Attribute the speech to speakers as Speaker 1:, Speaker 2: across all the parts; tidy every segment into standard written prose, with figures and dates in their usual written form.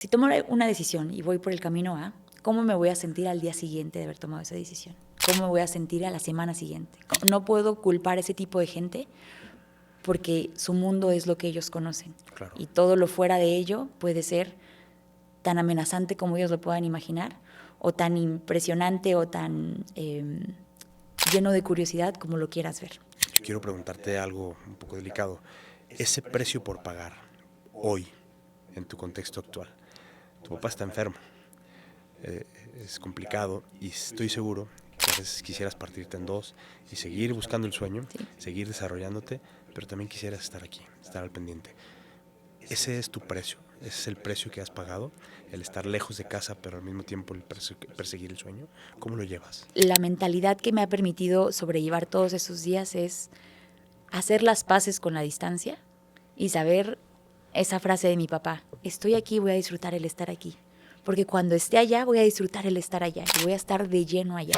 Speaker 1: Si tomo una decisión y voy por el camino A, ¿cómo me voy a sentir al día siguiente de haber tomado esa decisión? ¿Cómo me voy a sentir a la semana siguiente? No puedo culpar a ese tipo de gente porque su mundo es lo que ellos conocen.
Speaker 2: Claro.
Speaker 1: Y todo lo fuera de ello puede ser tan amenazante como ellos lo puedan imaginar, o tan impresionante o tan lleno de curiosidad como lo quieras ver.
Speaker 2: Yo quiero preguntarte algo un poco delicado. Ese precio por pagar hoy, en tu contexto actual. Tu papá está enfermo. Es complicado y estoy seguro que a veces quisieras partirte en dos y seguir buscando el sueño,
Speaker 1: Sí.
Speaker 2: seguir desarrollándote, pero también quisieras estar aquí, estar al pendiente. Ese es tu precio, ese es el precio que has pagado, el estar lejos de casa, pero al mismo tiempo el perseguir el sueño. ¿Cómo lo llevas?
Speaker 1: La mentalidad que me ha permitido sobrellevar todos esos días es hacer las paces con la distancia y saber esa frase de mi papá: estoy aquí, voy a disfrutar el estar aquí, porque cuando esté allá voy a disfrutar el estar allá y voy a estar de lleno allá.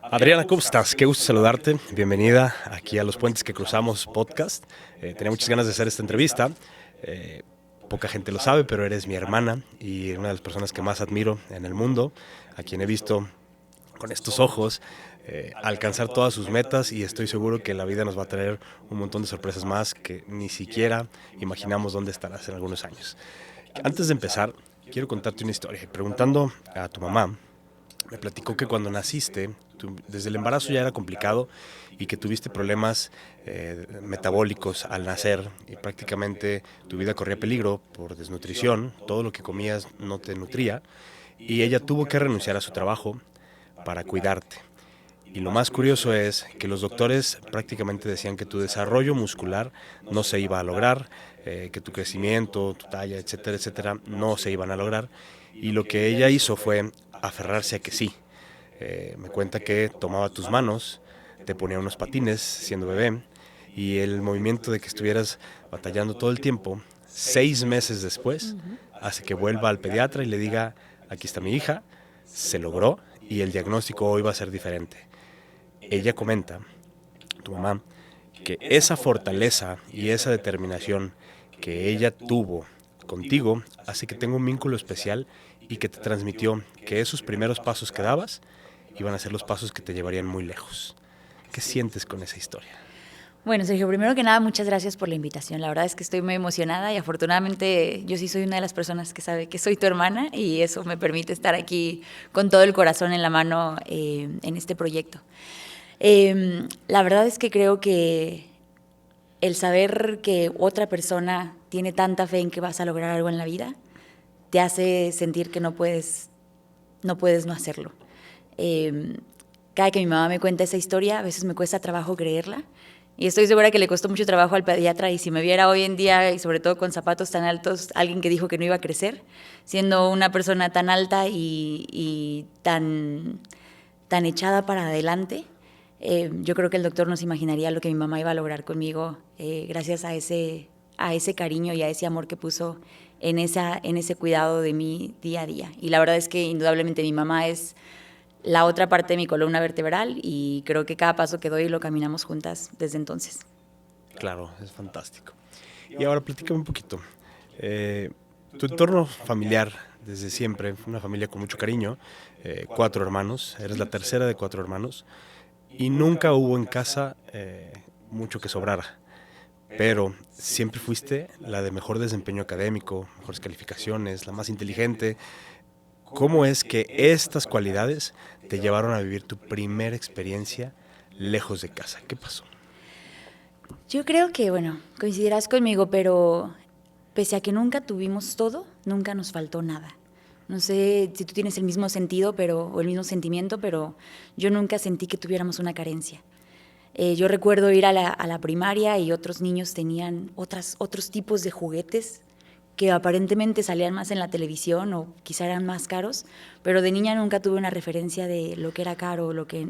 Speaker 2: Adriana, ¿cómo estás? Qué gusto saludarte. Bienvenida aquí a Los Puentes que Cruzamos podcast. Tenía muchas ganas de hacer esta entrevista. Poca gente lo sabe, pero eres mi hermana y una de las personas que más admiro en el mundo, a quien he visto con estos ojos alcanzar todas sus metas, y estoy seguro que la vida nos va a traer un montón de sorpresas más que ni siquiera imaginamos dónde estarás en algunos años. Antes de empezar, quiero contarte una historia. Preguntando a tu mamá, me platicó que cuando naciste, desde el embarazo ya era complicado y que tuviste problemas metabólicos al nacer y prácticamente tu vida corría peligro por desnutrición, todo lo que comías no te nutría, y ella tuvo que renunciar a su trabajo para cuidarte. Y lo más curioso es que los doctores prácticamente decían que tu desarrollo muscular no se iba a lograr, que tu crecimiento, tu talla, etcétera, etcétera, no se iban a lograr. Y lo que ella hizo fue aferrarse a que sí. Me cuenta que tomaba tus manos, te ponía unos patines siendo bebé, y el movimiento de que estuvieras batallando todo el tiempo, 6 meses después, hace que vuelva al pediatra y le diga: aquí está mi hija, se logró y el diagnóstico hoy va a ser diferente. Ella comenta, tu mamá, que esa fortaleza y esa determinación que ella tuvo contigo hace que tenga un vínculo especial y que te transmitió que esos primeros pasos que dabas iban a ser los pasos que te llevarían muy lejos. ¿Qué sientes con esa historia?
Speaker 1: Bueno, Sergio, primero que nada, muchas gracias por la invitación. La verdad es que estoy muy emocionada y afortunadamente yo sí soy una de las personas que sabe que soy tu hermana y eso me permite estar aquí con todo el corazón en la mano en este proyecto. La verdad es que creo que el saber que otra persona tiene tanta fe en que vas a lograr algo en la vida te hace sentir que no puedes no hacerlo. Cada que mi mamá me cuenta esa historia, a veces me cuesta trabajo creerla. Y estoy segura que le costó mucho trabajo al pediatra, y si me viera hoy en día, y sobre todo con zapatos tan altos, alguien que dijo que no iba a crecer, siendo una persona tan alta y tan echada para adelante, yo creo que el doctor no se imaginaría lo que mi mamá iba a lograr conmigo gracias a ese cariño y a ese amor que puso en ese cuidado de mí día a día. Y la verdad es que indudablemente mi mamá es la otra parte de mi columna vertebral y creo que cada paso que doy lo caminamos juntas desde entonces.
Speaker 2: Claro, es fantástico. Y ahora platícame un poquito. Tu entorno familiar desde siempre, una familia con mucho cariño, 4 hermanos, eres la tercera de 4 hermanos, y nunca hubo en casa mucho que sobrara, pero siempre fuiste la de mejor desempeño académico, mejores calificaciones, la más inteligente. ¿Cómo es que estas cualidades te llevaron a vivir tu primera experiencia lejos de casa? ¿Qué pasó?
Speaker 1: Yo creo que, bueno, coincidirás conmigo, pero pese a que nunca tuvimos todo, nunca nos faltó nada. No sé si tú tienes el mismo sentido o el mismo sentimiento, pero yo nunca sentí que tuviéramos una carencia. Yo recuerdo ir a la primaria y otros niños tenían otros tipos de juguetes que aparentemente salían más en la televisión o quizá eran más caros, pero de niña nunca tuve una referencia de lo que era caro, lo que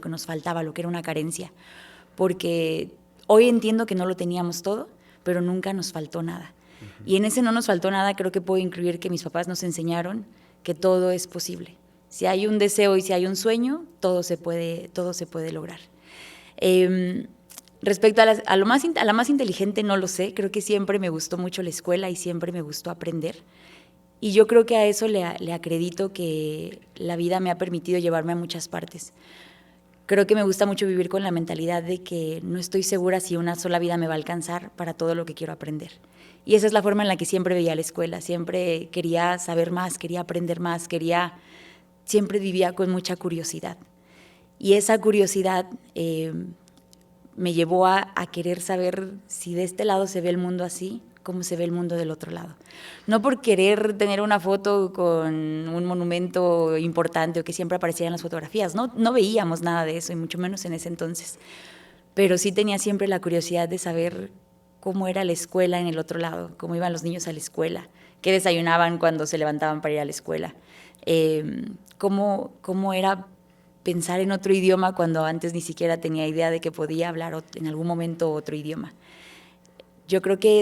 Speaker 1: nos faltaba, lo que era una carencia, porque hoy entiendo que no lo teníamos todo, pero nunca nos faltó nada. Y en ese no nos faltó nada creo que puedo incluir que mis papás nos enseñaron que todo es posible. Si hay un deseo y si hay un sueño, todo se puede lograr. Respecto a la más inteligente, no lo sé. Creo que siempre me gustó mucho la escuela y siempre me gustó aprender. Y yo creo que a eso le acredito que la vida me ha permitido llevarme a muchas partes. Creo que me gusta mucho vivir con la mentalidad de que no estoy segura si una sola vida me va a alcanzar para todo lo que quiero aprender. Y esa es la forma en la que siempre veía la escuela. Siempre quería saber más, quería aprender más, siempre vivía con mucha curiosidad. Y esa curiosidad me llevó a querer saber si de este lado se ve el mundo así, cómo se ve el mundo del otro lado. No por querer tener una foto con un monumento importante o que siempre apareciera en las fotografías, no veíamos nada de eso, y mucho menos en ese entonces. Pero sí tenía siempre la curiosidad de saber cómo era la escuela en el otro lado, cómo iban los niños a la escuela, qué desayunaban cuando se levantaban para ir a la escuela, cómo era pensar en otro idioma cuando antes ni siquiera tenía idea de que podía hablar en algún momento otro idioma. Yo creo que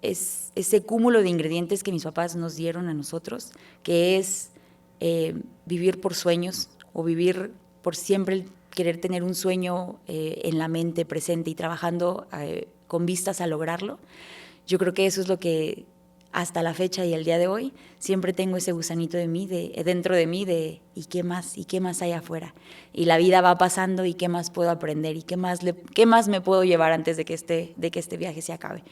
Speaker 1: ese cúmulo de ingredientes que mis papás nos dieron a nosotros, que es vivir por sueños o vivir por siempre querer tener un sueño en la mente presente y trabajando con vistas a lograrlo, yo creo que eso es lo que hasta la fecha y el día de hoy siempre tengo ese gusanito dentro de mí de ¿y qué más hay afuera? Y la vida va pasando y qué más puedo aprender y qué más me puedo llevar antes de que este viaje se acabe.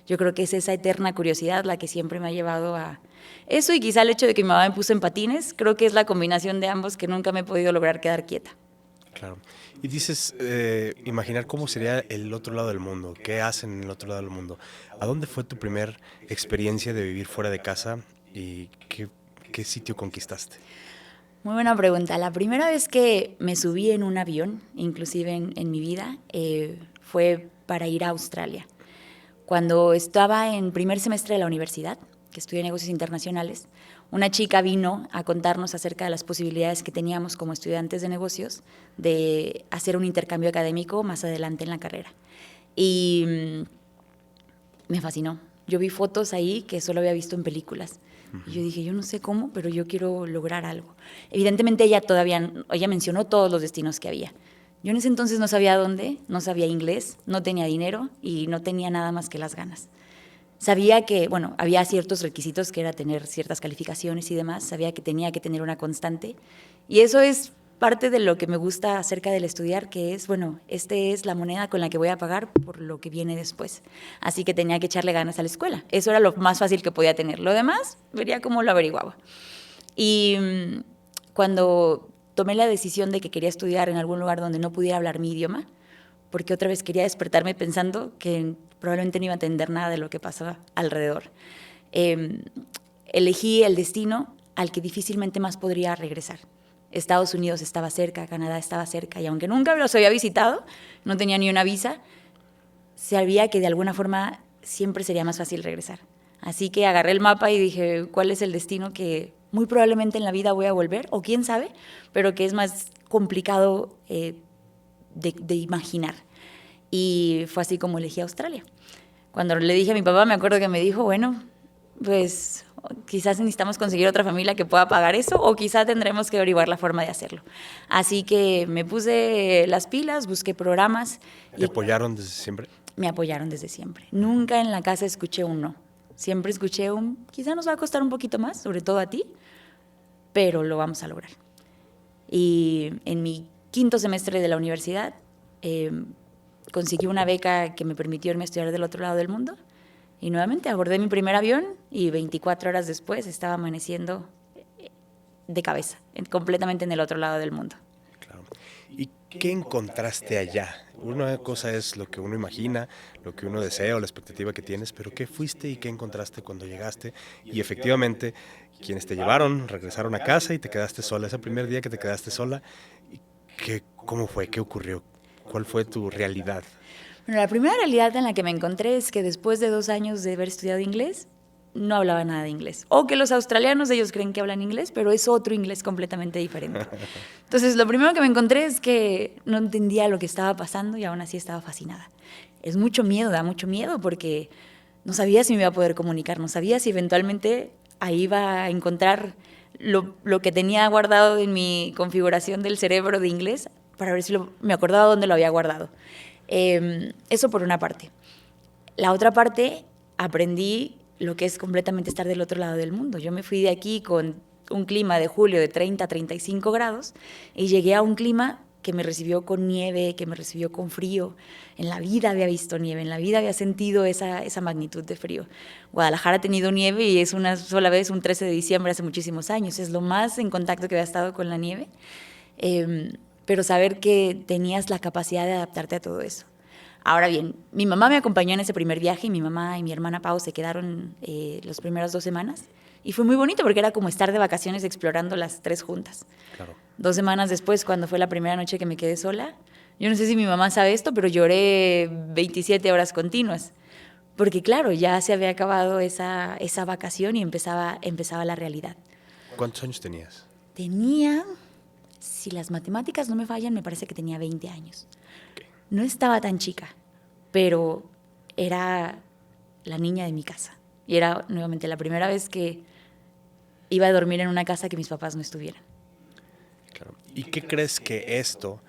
Speaker 1: Yo creo que es esa eterna curiosidad la que siempre me ha llevado a eso, y quizá el hecho de que mi mamá me puso en patines, creo que es la combinación de ambos que nunca me he podido lograr quedar quieta.
Speaker 2: Claro. Y dices, imaginar cómo sería el otro lado del mundo, qué hacen en el otro lado del mundo. ¿A dónde fue tu primer experiencia de vivir fuera de casa y qué sitio conquistaste?
Speaker 1: Muy buena pregunta. La primera vez que me subí en un avión, inclusive en mi vida, fue para ir a Australia. Cuando estaba en primer semestre de la universidad, que estudié negocios internacionales, una chica vino a contarnos acerca de las posibilidades que teníamos como estudiantes de negocios de hacer un intercambio académico más adelante en la carrera. Y me fascinó. Yo vi fotos ahí que solo había visto en películas. Y yo dije, yo no sé cómo, pero yo quiero lograr algo. Evidentemente ella mencionó todos los destinos que había. Yo en ese entonces no sabía dónde, no sabía inglés, no tenía dinero y no tenía nada más que las ganas. Sabía que, había ciertos requisitos que era tener ciertas calificaciones y demás, sabía que tenía que tener una constante, y eso es parte de lo que me gusta acerca del estudiar, que es, es la moneda con la que voy a pagar por lo que viene después. Así que tenía que echarle ganas a la escuela. Eso era lo más fácil que podía tener. Lo demás, vería cómo lo averiguaba. Y cuando tomé la decisión de que quería estudiar en algún lugar donde no pudiera hablar mi idioma, porque otra vez quería despertarme pensando que probablemente no iba a entender nada de lo que pasaba alrededor. Elegí el destino al que difícilmente más podría regresar. Estados Unidos estaba cerca, Canadá estaba cerca, y aunque nunca los había visitado, no tenía ni una visa, sabía que de alguna forma siempre sería más fácil regresar. Así que agarré el mapa y dije, ¿cuál es el destino que muy probablemente en la vida voy a volver? O quién sabe, pero que es más complicado de imaginar. Y fue así como elegí Australia. Cuando le dije a mi papá, me acuerdo que me dijo, pues quizás necesitamos conseguir otra familia que pueda pagar eso, o quizás tendremos que averiguar la forma de hacerlo. Así que me puse las pilas, busqué programas.
Speaker 2: ¿Te apoyaron desde siempre?
Speaker 1: Me apoyaron desde siempre. Nunca en la casa escuché un no. Siempre escuché quizá nos va a costar un poquito más, sobre todo a ti, pero lo vamos a lograr. Y en mi quinto semestre de la universidad, conseguí una beca que me permitió irme a estudiar del otro lado del mundo, y nuevamente abordé mi primer avión y 24 horas después estaba amaneciendo de cabeza, completamente en el otro lado del mundo.
Speaker 2: Claro. ¿Y qué encontraste allá? Una cosa es lo que uno imagina, lo que uno desea o la expectativa que tienes, pero ¿qué fuiste y qué encontraste cuando llegaste? Y efectivamente, quienes te llevaron regresaron a casa y te quedaste sola. Ese primer día que te quedaste sola, ¿cómo fue? ¿Qué ocurrió? ¿Cuál fue tu realidad?
Speaker 1: Bueno, la primera realidad en la que me encontré es que después de 2 años de haber estudiado inglés, no hablaba nada de inglés. O que los australianos, ellos creen que hablan inglés, pero es otro inglés completamente diferente. Entonces, lo primero que me encontré es que no entendía lo que estaba pasando y aún así estaba fascinada. Es mucho miedo, da mucho miedo porque no sabía si me iba a poder comunicar, no sabía si eventualmente ahí iba a encontrar lo que tenía guardado en mi configuración del cerebro de inglés para ver si me acordaba dónde lo había guardado. Eso por una parte. La otra parte, aprendí lo que es completamente estar del otro lado del mundo. Yo me fui de aquí con un clima de julio de 30 a 35 grados y llegué a un clima que me recibió con nieve, que me recibió con frío. En la vida había visto nieve, en la vida había sentido esa magnitud de frío. Guadalajara ha tenido nieve y es una sola vez, un 13 de diciembre hace muchísimos años. Es lo más en contacto que había estado con la nieve. Pero saber que tenías la capacidad de adaptarte a todo eso. Ahora bien, mi mamá me acompañó en ese primer viaje y mi mamá y mi hermana Pau se quedaron las primeras 2 semanas. Y fue muy bonito porque era como estar de vacaciones explorando las 3 juntas.
Speaker 2: Claro.
Speaker 1: 2 semanas después, cuando fue la primera noche que me quedé sola, yo no sé si mi mamá sabe esto, pero lloré 27 horas continuas. Porque claro, ya se había acabado esa vacación y empezaba la realidad.
Speaker 2: ¿Cuántos años tenías?
Speaker 1: Tenía, si las matemáticas no me fallan, me parece que tenía 20 años.
Speaker 2: Okay.
Speaker 1: No estaba tan chica, pero era la niña de mi casa. Y era nuevamente la primera vez que iba a dormir en una casa que mis papás no estuvieran.
Speaker 2: Claro. ¿Y qué crees que esto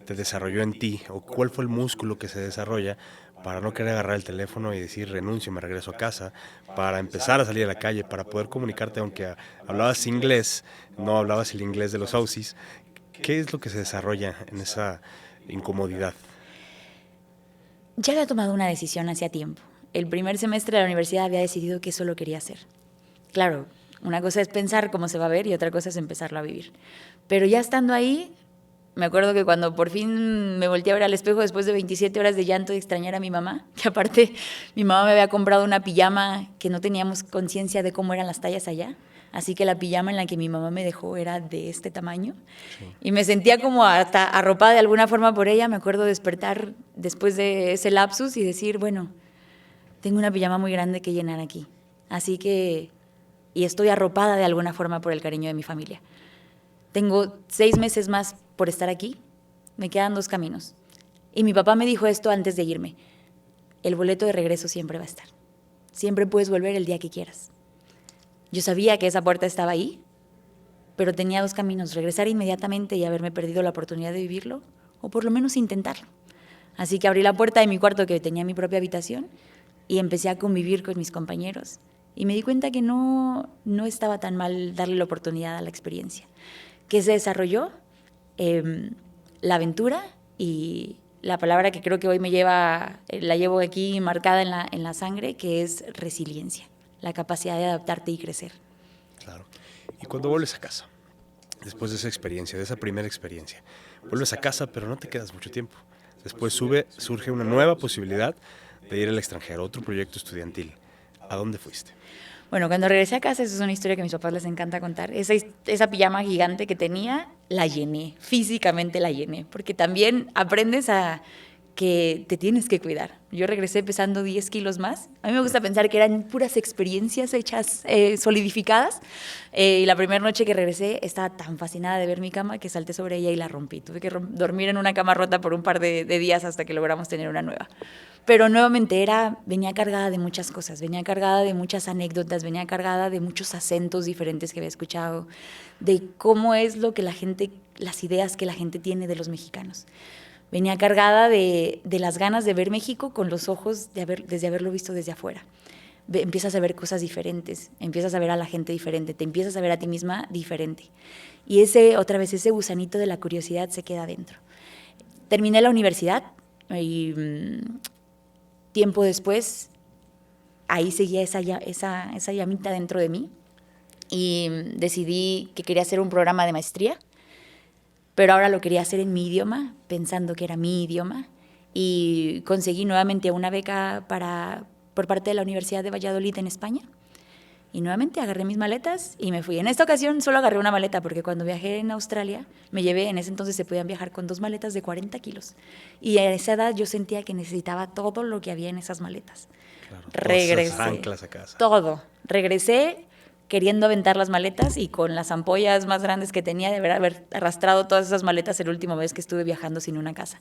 Speaker 2: te desarrolló en ti? ¿O cuál fue el músculo que se desarrolla para no querer agarrar el teléfono y decir renuncio, me regreso a casa, para empezar a salir a la calle, para poder comunicarte, aunque hablabas inglés, no hablabas el inglés de los ausis? ¿Qué es lo que se desarrolla en esa incomodidad?
Speaker 1: Ya había tomado una decisión hacía tiempo. El primer semestre de la universidad había decidido que eso lo quería hacer. Claro, una cosa es pensar cómo se va a ver y otra cosa es empezarlo a vivir. Pero ya estando ahí, me acuerdo que cuando por fin me volteé a ver al espejo después de 27 horas de llanto y extrañar a mi mamá, que aparte mi mamá me había comprado una pijama que no teníamos conciencia de cómo eran las tallas allá. Así que la pijama en la que mi mamá me dejó era de este tamaño. Sí. Y me sentía como hasta arropada de alguna forma por ella. Me acuerdo despertar después de ese lapsus y decir, bueno, tengo una pijama muy grande que llenar aquí. Así que, y estoy arropada de alguna forma por el cariño de mi familia. Tengo 6 meses más por estar aquí. Me quedan 2 caminos. Y mi papá me dijo esto antes de irme. El boleto de regreso siempre va a estar. Siempre puedes volver el día que quieras. Yo sabía que esa puerta estaba ahí, pero tenía 2 caminos, regresar inmediatamente y haberme perdido la oportunidad de vivirlo, o por lo menos intentarlo. Así que abrí la puerta de mi cuarto, que tenía mi propia habitación, y empecé a convivir con mis compañeros. Y me di cuenta que no estaba tan mal darle la oportunidad a la experiencia. ¿Qué se desarrolló? La aventura y la palabra que creo que hoy la llevo aquí marcada en la sangre, que es resiliencia. La capacidad de adaptarte y crecer.
Speaker 2: Claro. Y cuando vuelves a casa, después de esa experiencia, de esa primera experiencia, vuelves a casa, pero no te quedas mucho tiempo. Después surge una nueva posibilidad de ir al extranjero, otro proyecto estudiantil. ¿A dónde fuiste?
Speaker 1: Bueno, cuando regresé a casa, esa es una historia que a mis papás les encanta contar. Esa pijama gigante que tenía, la llené, físicamente la llené, porque también aprendes a que te tienes que cuidar. Yo regresé pesando 10 kilos más. A mí me gusta pensar que eran puras experiencias hechas, solidificadas. Y la primera noche que regresé estaba tan fascinada de ver mi cama que salté sobre ella y la rompí. Tuve que dormir en una cama rota por un par de días hasta que logramos tener una nueva. Pero nuevamente venía cargada de muchas cosas, venía cargada de muchas anécdotas, venía cargada de muchos acentos diferentes que había escuchado, de cómo es las ideas que la gente tiene de los mexicanos. Venía cargada de las ganas de ver México con los ojos desde haberlo visto desde afuera. Empiezas a ver cosas diferentes, empiezas a ver a la gente diferente, te empiezas a ver a ti misma diferente. Y ese gusanito de la curiosidad se queda dentro. Terminé la universidad y tiempo después ahí seguía esa llamita dentro de mí y decidí que quería hacer un programa de maestría. Pero ahora lo quería hacer en mi idioma, pensando que era mi idioma, y conseguí nuevamente una beca por parte de la Universidad de Valladolid en España, Y nuevamente agarré mis maletas y me fui. En esta ocasión solo agarré una maleta porque cuando viajé en Australia me llevé, en ese entonces se podían viajar con 2 maletas de 40 kilos. Y a esa edad yo sentía que necesitaba todo lo que había en esas maletas.
Speaker 2: Claro,
Speaker 1: Regresé.
Speaker 2: todas esas anclas a casa.
Speaker 1: Todo. Regresé queriendo aventar las maletas y con las ampollas más grandes que tenía de haber arrastrado todas esas maletas el último mes que estuve viajando sin una casa.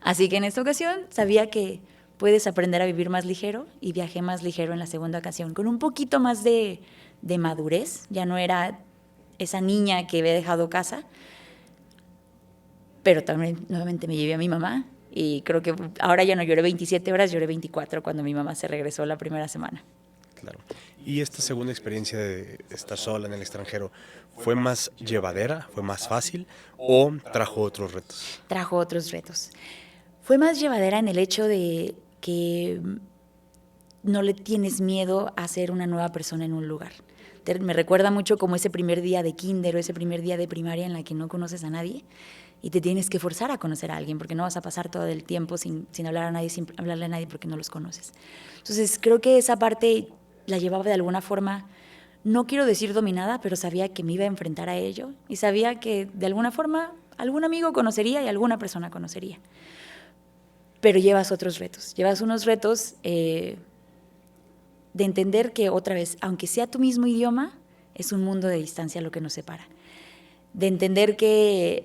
Speaker 1: Así que en esta ocasión sabía que puedes aprender a vivir más ligero y viajé más ligero en la segunda ocasión, con un poquito más de madurez. Ya no era esa niña que había dejado casa, pero también nuevamente me llevé a mi mamá y creo que ahora ya no lloré 27 horas, lloré 24 cuando mi mamá se regresó la primera semana.
Speaker 2: Claro. ¿Y esta segunda experiencia de estar sola en el extranjero fue más llevadera, fue más fácil o trajo otros retos?
Speaker 1: Trajo otros retos. Fue más llevadera en el hecho de que no le tienes miedo a ser una nueva persona en un lugar. Me recuerda mucho como ese primer día de kinder o ese primer día de primaria en la que no conoces a nadie y te tienes que forzar a conocer a alguien porque no vas a pasar todo el tiempo sin hablar a nadie, sin hablarle a nadie porque no los conoces. Entonces creo que esa parte la llevaba de alguna forma, no quiero decir dominada, pero sabía que me iba a enfrentar a ello y sabía que de alguna forma algún amigo conocería y alguna persona conocería. Pero llevas otros retos, llevas unos retos de entender que otra vez, aunque sea tu mismo idioma, es un mundo de distancia lo que nos separa. De entender que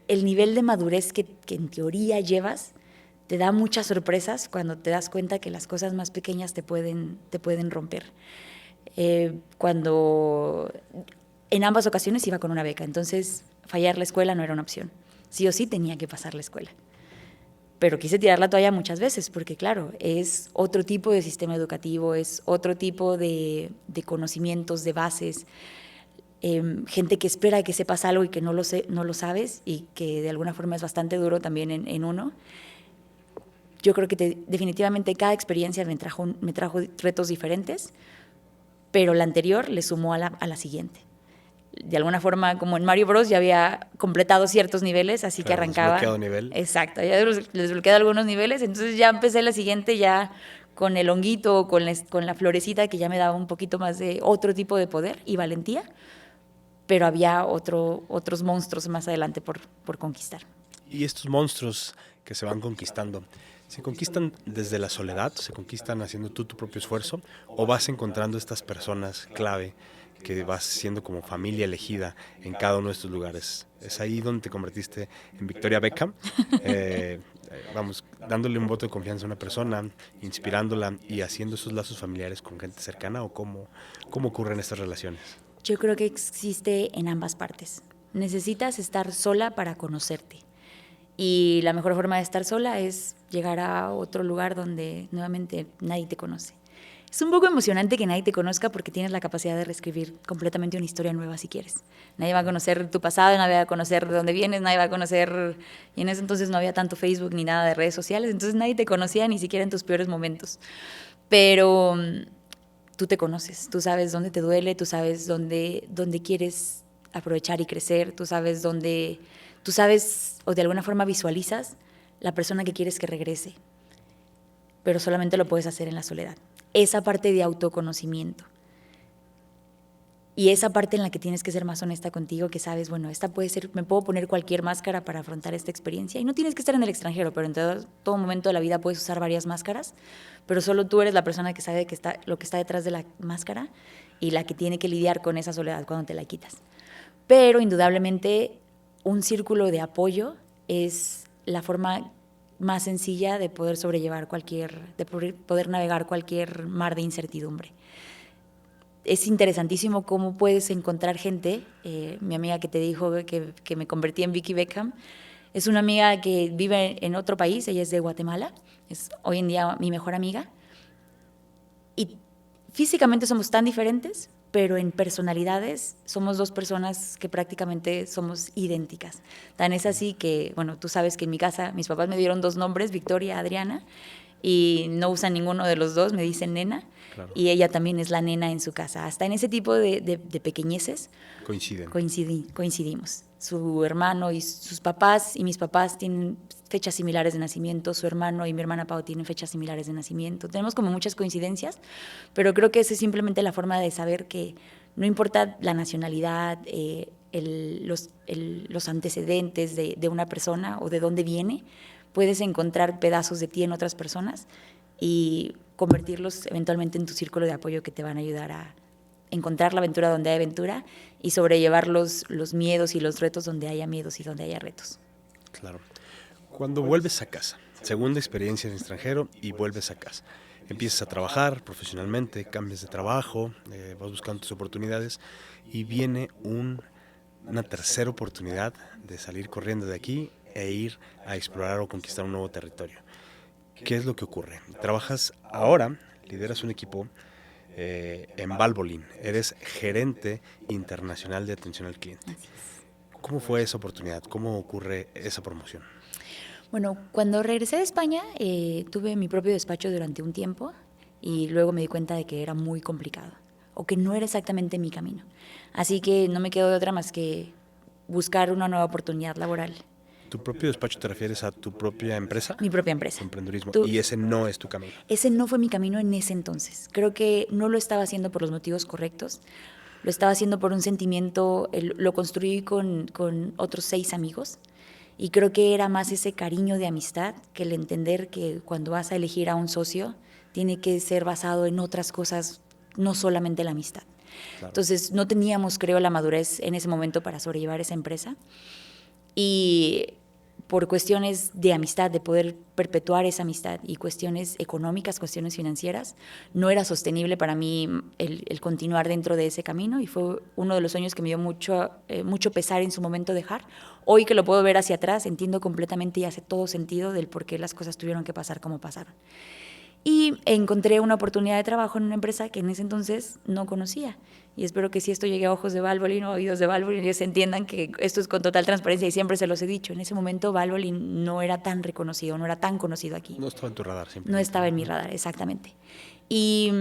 Speaker 1: el nivel de madurez que en teoría llevas te da muchas sorpresas cuando te das cuenta que las cosas más pequeñas te pueden romper. Cuando en ambas ocasiones iba con una beca, entonces fallar la escuela no era una opción. Sí o sí tenía que pasar la escuela. Pero quise tirar la toalla muchas veces, porque claro, es otro tipo de sistema educativo, es otro tipo de conocimientos, de bases, gente que espera que sepas algo y que no lo sabes, y que de alguna forma es bastante duro también en uno. Yo creo que definitivamente cada experiencia me trajo retos diferentes, pero la anterior le sumó a la siguiente. De alguna forma, como en Mario Bros, ya había completado ciertos niveles, así que arrancaba.
Speaker 2: Desbloqueado nivel.
Speaker 1: Exacto, ya desbloqueado algunos niveles, entonces ya empecé la siguiente ya con el honguito, con la florecita, que ya me daba un poquito más de otro tipo de poder y valentía, pero había otros monstruos más adelante por conquistar.
Speaker 2: Y estos monstruos que se van conquistando, ¿se conquistan desde la soledad? ¿Se conquistan haciendo tú tu propio esfuerzo? ¿O vas encontrando estas personas clave que vas siendo como familia elegida en cada uno de estos lugares? Es ahí donde te convertiste en Victoria Beckham, vamos, dándole un voto de confianza a una persona, inspirándola y haciendo esos lazos familiares con gente cercana, ¿o cómo ocurren estas relaciones?
Speaker 1: Yo creo que existe en ambas partes. Necesitas estar sola para conocerte. Y la mejor forma de estar sola es llegar a otro lugar donde nuevamente nadie te conoce. Es un poco emocionante que nadie te conozca porque tienes la capacidad de reescribir completamente una historia nueva si quieres. Nadie va a conocer tu pasado, nadie va a conocer de dónde vienes, nadie va a conocer... Y en ese entonces no había tanto Facebook ni nada de redes sociales, entonces nadie te conocía ni siquiera en tus peores momentos. Pero tú te conoces, tú sabes dónde te duele, tú sabes dónde quieres aprovechar y crecer, tú sabes o de alguna forma visualizas la persona que quieres que regrese, pero solamente lo puedes hacer en la soledad. Esa parte de autoconocimiento y esa parte en la que tienes que ser más honesta contigo, que sabes, bueno, esta puede ser, me puedo poner cualquier máscara para afrontar esta experiencia y no tienes que estar en el extranjero, pero en todo momento de la vida puedes usar varias máscaras, pero solo tú eres la persona que sabe lo que está detrás de la máscara y la que tiene que lidiar con esa soledad cuando te la quitas. Pero indudablemente un círculo de apoyo es la forma más sencilla de poder sobrellevar de poder navegar cualquier mar de incertidumbre. Es interesantísimo cómo puedes encontrar gente. Mi amiga que te dijo que me convertí en Vicky Beckham es una amiga que vive en otro país, ella es de Guatemala, es hoy en día mi mejor amiga. Y físicamente somos tan diferentes, pero en personalidades somos dos personas que prácticamente somos idénticas. Tan es así que, bueno, tú sabes que en mi casa mis papás me dieron 2 nombres, Victoria, Adriana, y no usan ninguno de los dos, me dicen nena, claro. Y ella también es la nena en su casa. Hasta en ese tipo de pequeñeces coincidimos. Su hermano y sus papás y mis papás fechas similares de nacimiento, su hermano y mi hermana Pau tienen fechas similares de nacimiento. Tenemos como muchas coincidencias, pero creo que esa es simplemente la forma de saber que no importa la nacionalidad, los antecedentes de una persona o de dónde viene, puedes encontrar pedazos de ti en otras personas y convertirlos eventualmente en tu círculo de apoyo que te van a ayudar a encontrar la aventura donde hay aventura y sobrellevar los miedos y los retos donde haya miedos y donde haya retos.
Speaker 2: Claro. Cuando vuelves a casa, segunda experiencia en el extranjero y vuelves a casa, empiezas a trabajar profesionalmente, cambias de trabajo, vas buscando tus oportunidades y viene una tercera oportunidad de salir corriendo de aquí e ir a explorar o conquistar un nuevo territorio. ¿Qué es lo que ocurre? Trabajas ahora, lideras un equipo en Valvoline, eres gerente internacional de atención al cliente. ¿Cómo fue esa oportunidad? ¿Cómo ocurre esa promoción?
Speaker 1: Bueno, cuando regresé de España tuve mi propio despacho durante un tiempo y luego me di cuenta de que era muy complicado o que no era exactamente mi camino. Así que no me quedó de otra más que buscar una nueva oportunidad laboral.
Speaker 2: ¿Tu propio despacho te refieres a tu propia empresa?
Speaker 1: Mi propia empresa.
Speaker 2: Tu emprendedurismo. Y ese no es tu camino.
Speaker 1: Ese no fue mi camino en ese entonces. Creo que no lo estaba haciendo por los motivos correctos. Lo estaba haciendo por un sentimiento, lo construí con otros 6 amigos y creo que era más ese cariño de amistad que el entender que cuando vas a elegir a un socio tiene que ser basado en otras cosas, no solamente la amistad. Claro. Entonces no teníamos, creo, la madurez en ese momento para sobrellevar esa empresa y por cuestiones de amistad, de poder perpetuar esa amistad y cuestiones económicas, cuestiones financieras, no era sostenible para mí el continuar dentro de ese camino y fue uno de los sueños que me dio mucho pesar en su momento dejar. Hoy que lo puedo ver hacia atrás, entiendo completamente y hace todo sentido del por qué las cosas tuvieron que pasar como pasaron. Y encontré una oportunidad de trabajo en una empresa que en ese entonces no conocía. Y espero que si esto llegue a ojos de Valvoline o oídos de Valvoline, ellos entiendan que esto es con total transparencia y siempre se los he dicho. En ese momento Valvoline no era tan reconocido, no era tan conocido aquí.
Speaker 2: No estaba en tu radar, simplemente.
Speaker 1: No estaba en mi radar, exactamente. Y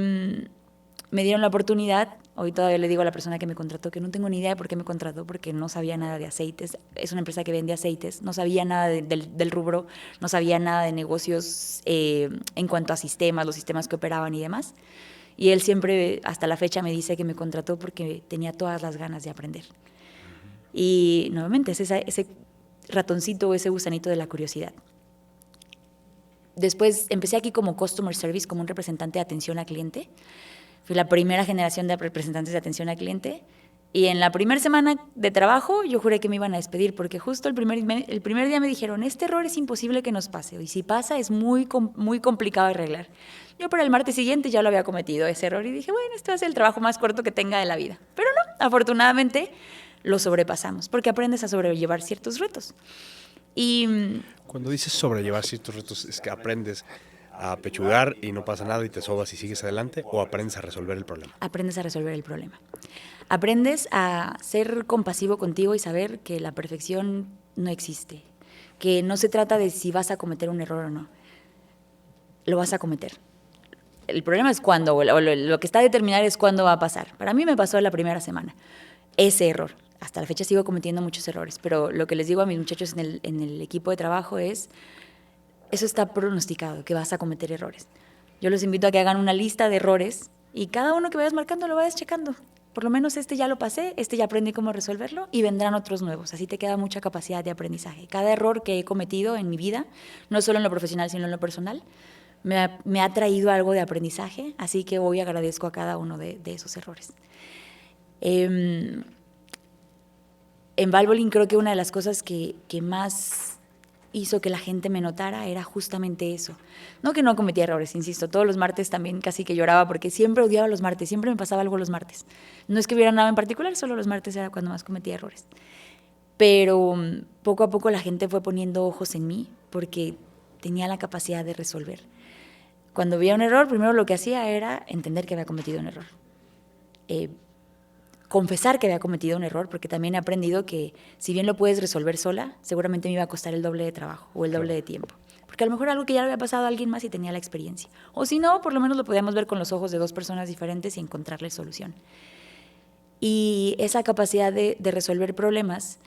Speaker 1: me dieron la oportunidad. Hoy todavía le digo a la persona que me contrató que no tengo ni idea de por qué me contrató, porque no sabía nada de aceites. Es una empresa que vende aceites, no sabía nada del rubro, no sabía nada de negocios en cuanto a sistemas, los sistemas que operaban y demás. Y él siempre, hasta la fecha, me dice que me contrató porque tenía todas las ganas de aprender. Y nuevamente es ese ratoncito o ese gusanito de la curiosidad. Después empecé aquí como Customer Service, como un representante de atención al cliente. Fui la primera generación de representantes de atención al cliente y en la primera semana de trabajo yo juré que me iban a despedir porque justo el primer día me dijeron, este error es imposible que nos pase y si pasa es muy complicado de arreglar. Yo para el martes siguiente ya lo había cometido ese error y dije, bueno, este va a ser el trabajo más corto que tenga de la vida. Pero no, afortunadamente lo sobrepasamos porque aprendes a sobrellevar ciertos retos. Y
Speaker 2: cuando dices sobrellevar ciertos retos, ¿es que aprendes a pechugar y no pasa nada y te sobas y sigues adelante o aprendes a resolver el problema?
Speaker 1: Aprendes a resolver el problema. Aprendes a ser compasivo contigo y saber que la perfección no existe, que no se trata de si vas a cometer un error o no. Lo vas a cometer. El problema es cuándo, o lo que está determinado es cuándo va a pasar. Para mí me pasó en la primera semana ese error. Hasta la fecha sigo cometiendo muchos errores, pero lo que les digo a mis muchachos en el equipo de trabajo es, eso está pronosticado, que vas a cometer errores. Yo los invito a que hagan una lista de errores y cada uno que vayas marcando lo vayas checando. Por lo menos este ya lo pasé, este ya aprendí cómo resolverlo y vendrán otros nuevos. Así te queda mucha capacidad de aprendizaje. Cada error que he cometido en mi vida, no solo en lo profesional, sino en lo personal, me ha traído algo de aprendizaje, así que hoy agradezco a cada uno de esos errores. En Valvoline creo que una de las cosas que más hizo que la gente me notara era justamente eso. No que no cometía errores, insisto, todos los martes también casi que lloraba porque siempre odiaba los martes, siempre me pasaba algo los martes. No es que hubiera nada en particular, solo los martes era cuando más cometía errores. Pero poco a poco la gente fue poniendo ojos en mí porque tenía la capacidad de resolver. Cuando veía un error, primero lo que hacía era entender que había cometido un error. Confesar que había cometido un error, porque también he aprendido que si bien lo puedes resolver sola, seguramente me iba a costar el doble de trabajo o el doble de tiempo. Porque a lo mejor algo que ya le había pasado a alguien más y tenía la experiencia. O si no, por lo menos lo podíamos ver con los ojos de 2 personas diferentes y encontrarle solución. Y esa capacidad de resolver problemas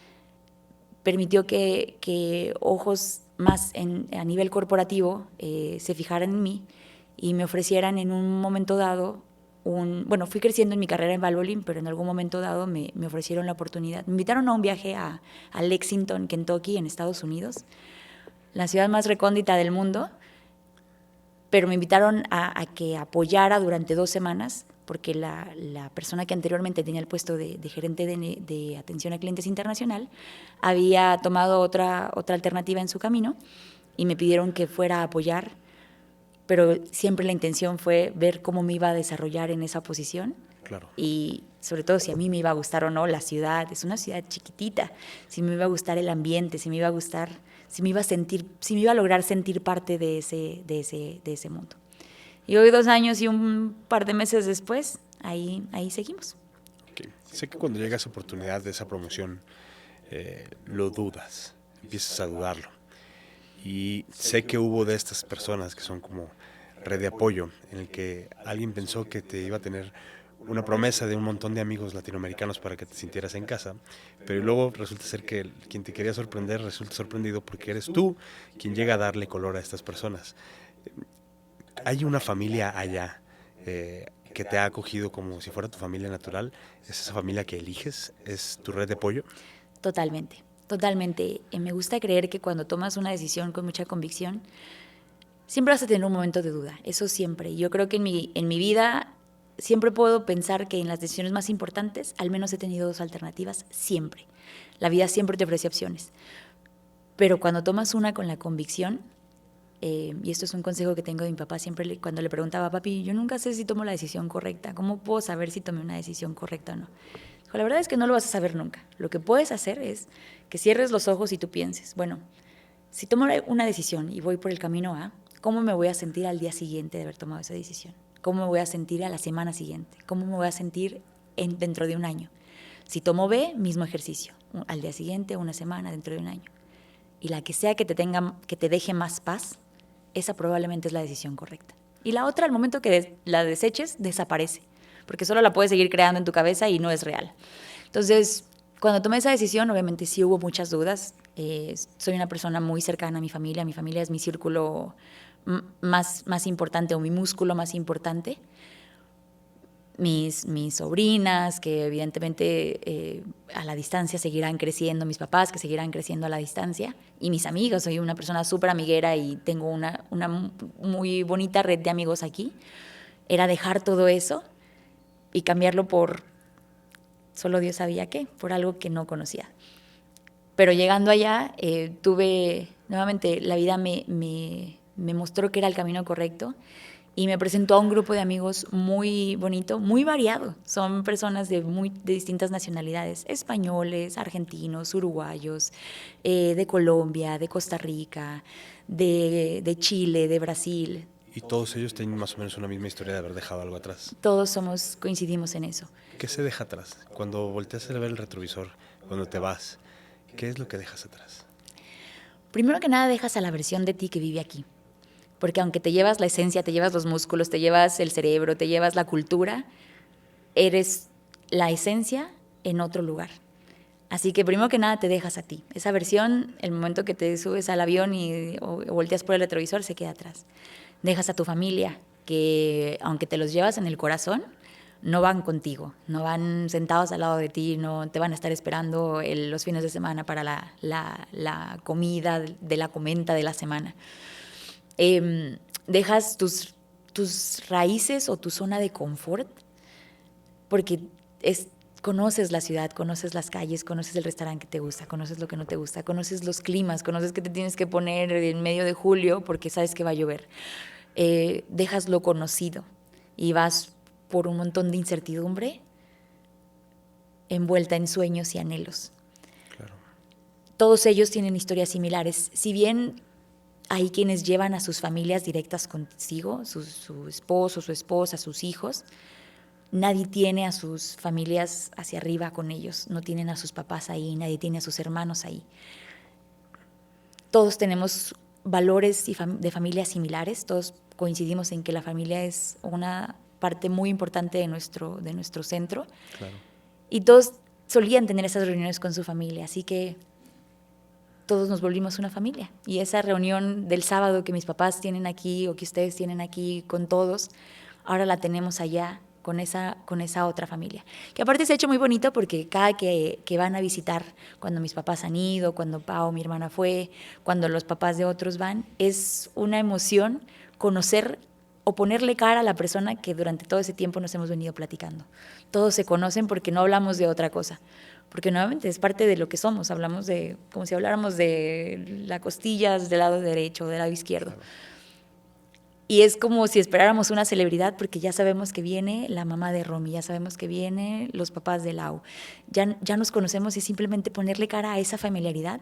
Speaker 1: permitió que ojos más a nivel corporativo se fijaran en mí y me ofrecieran en un momento dado bueno, fui creciendo en mi carrera en Valvoline, pero en algún momento dado me ofrecieron la oportunidad. Me invitaron a un viaje a Lexington, Kentucky, en Estados Unidos, la ciudad más recóndita del mundo, pero me invitaron a que apoyara durante 2 semanas, porque la persona que anteriormente tenía el puesto de gerente de atención a clientes internacional había tomado otra alternativa en su camino y me pidieron que fuera a apoyar, pero siempre la intención fue ver cómo me iba a desarrollar en esa posición.
Speaker 2: Claro.
Speaker 1: Y sobre todo si a mí me iba a gustar o no la ciudad. Es una ciudad chiquitita, si me iba a gustar el ambiente, si me iba a gustar, si me iba a lograr sentir parte de ese mundo. Y hoy, 2 años y un par de meses después, ahí seguimos.
Speaker 2: Okay. Sé que cuando llega esa oportunidad de esa promoción, lo dudas, empiezas a dudarlo. Y sé que hubo de estas personas que son como red de apoyo, en el que alguien pensó que te iba a tener una promesa de un montón de amigos latinoamericanos para que te sintieras en casa, pero luego resulta ser que quien te quería sorprender resulta sorprendido porque eres tú quien llega a darle color a estas personas. ¿Hay una familia allá que te ha acogido como si fuera tu familia natural? ¿Es esa familia que eliges? ¿Es tu red de apoyo?
Speaker 1: Totalmente. Totalmente. Me gusta creer que cuando tomas una decisión con mucha convicción, siempre vas a tener un momento de duda, eso siempre. Yo creo que en mi vida siempre puedo pensar que en las decisiones más importantes al menos he tenido 2 alternativas, siempre. La vida siempre te ofrece opciones. Pero cuando tomas una con la convicción, y esto es un consejo que tengo de mi papá, siempre cuando le preguntaba, papi, yo nunca sé si tomo la decisión correcta, ¿cómo puedo saber si tomé una decisión correcta o no? Dijo, la verdad es que no lo vas a saber nunca. Lo que puedes hacer es que cierres los ojos y tú pienses, bueno, si tomo una decisión y voy por el camino A, ¿cómo me voy a sentir al día siguiente de haber tomado esa decisión? ¿Cómo me voy a sentir a la semana siguiente? ¿Cómo me voy a sentir dentro de un año? Si tomo B, mismo ejercicio, al día siguiente, una semana, dentro de un año. Y la que sea que te deje más paz, esa probablemente es la decisión correcta. Y la otra, al momento que la deseches, desaparece, porque solo la puedes seguir creando en tu cabeza y no es real. Entonces, cuando tomé esa decisión, obviamente sí hubo muchas dudas. Soy una persona muy cercana a mi familia es mi círculo más importante o mi músculo más importante. Mis sobrinas, que evidentemente a la distancia seguirán creciendo, mis papás que seguirán creciendo a la distancia, y mis amigos. Soy una persona súper amiguera y tengo una muy bonita red de amigos aquí. Era dejar todo eso y cambiarlo por solo Dios sabía qué, por algo que no conocía. Pero llegando allá, nuevamente la vida me mostró que era el camino correcto. Y me presentó a un grupo de amigos muy bonito, muy variado. Son personas de distintas nacionalidades, españoles, argentinos, uruguayos, de Colombia, de Costa Rica, de Chile, de Brasil.
Speaker 2: Y todos ellos tienen más o menos una misma historia de haber dejado algo atrás.
Speaker 1: Todos coincidimos en eso.
Speaker 2: ¿Qué se deja atrás? Cuando volteas a ver el retrovisor, cuando te vas, ¿qué es lo que dejas atrás?
Speaker 1: Primero que nada, dejas a la versión de ti que vive aquí. Porque aunque te llevas la esencia, te llevas los músculos, te llevas el cerebro, te llevas la cultura, eres la esencia en otro lugar. Así que primero que nada te dejas a ti. Esa versión, el momento que te subes al avión o volteas por el retrovisor, se queda atrás. Dejas a tu familia, que aunque te los llevas en el corazón, no van contigo, no van sentados al lado de ti, no te van a estar esperando los fines de semana para la comida de la comenta de la semana. Dejas tus raíces o tu zona de confort porque conoces la ciudad, conoces las calles, conoces el restaurante que te gusta, conoces lo que no te gusta, conoces los climas, conoces que te tienes que poner en medio de julio porque sabes que va a llover. Dejas lo conocido y vas por un montón de incertidumbre envuelta en sueños y anhelos.
Speaker 2: Claro.
Speaker 1: Todos ellos tienen historias similares. Si bien hay quienes llevan a sus familias directas consigo, su esposo, su esposa, sus hijos, nadie tiene a sus familias hacia arriba con ellos, no tienen a sus papás ahí, nadie tiene a sus hermanos ahí. Todos tenemos valores de familias similares, todos coincidimos en que la familia es una parte muy importante de nuestro centro. Claro. Y todos solían tener esas reuniones con su familia, así que todos nos volvimos una familia. Y esa reunión del sábado que mis papás tienen aquí o que ustedes tienen aquí con todos, ahora la tenemos allá con esa otra familia. Que aparte se ha hecho muy bonito porque cada que van a visitar, cuando mis papás han ido, cuando Pau, mi hermana, fue, cuando los papás de otros van, es una emoción conocer o ponerle cara a la persona que durante todo ese tiempo nos hemos venido platicando. Todos se conocen porque no hablamos de otra cosa. Porque nuevamente es parte de lo que somos. Hablamos de, como si habláramos de las costillas del lado derecho o del lado izquierdo. Claro. Y es como si esperáramos una celebridad porque ya sabemos que viene la mamá de Romy, ya sabemos que viene los papás de Lau. Ya nos conocemos y simplemente ponerle cara a esa familiaridad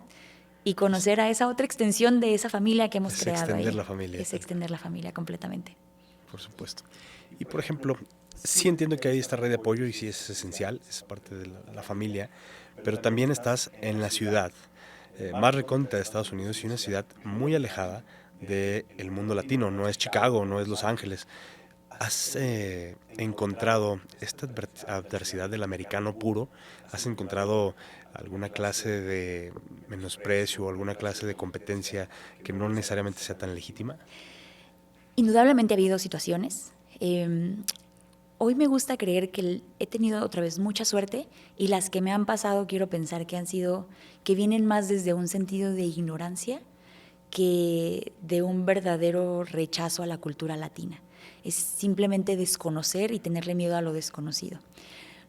Speaker 1: y conocer a esa otra extensión de esa familia que hemos creado. Es
Speaker 2: extender la familia.
Speaker 1: Es extender la familia completamente.
Speaker 2: Por supuesto. Y por ejemplo, sí entiendo que hay esta red de apoyo y sí es esencial, es parte de la familia, pero también estás en la ciudad más recóndita de Estados Unidos y una ciudad muy alejada del mundo latino. No es Chicago, no es Los Ángeles. ¿Has encontrado esta adversidad del americano puro? ¿Has encontrado alguna clase de menosprecio o alguna clase de competencia que no necesariamente sea tan legítima?
Speaker 1: Indudablemente ha habido situaciones. Hoy me gusta creer que he tenido otra vez mucha suerte y las que me han pasado quiero pensar que vienen más desde un sentido de ignorancia que de un verdadero rechazo a la cultura latina. Es simplemente desconocer y tenerle miedo a lo desconocido.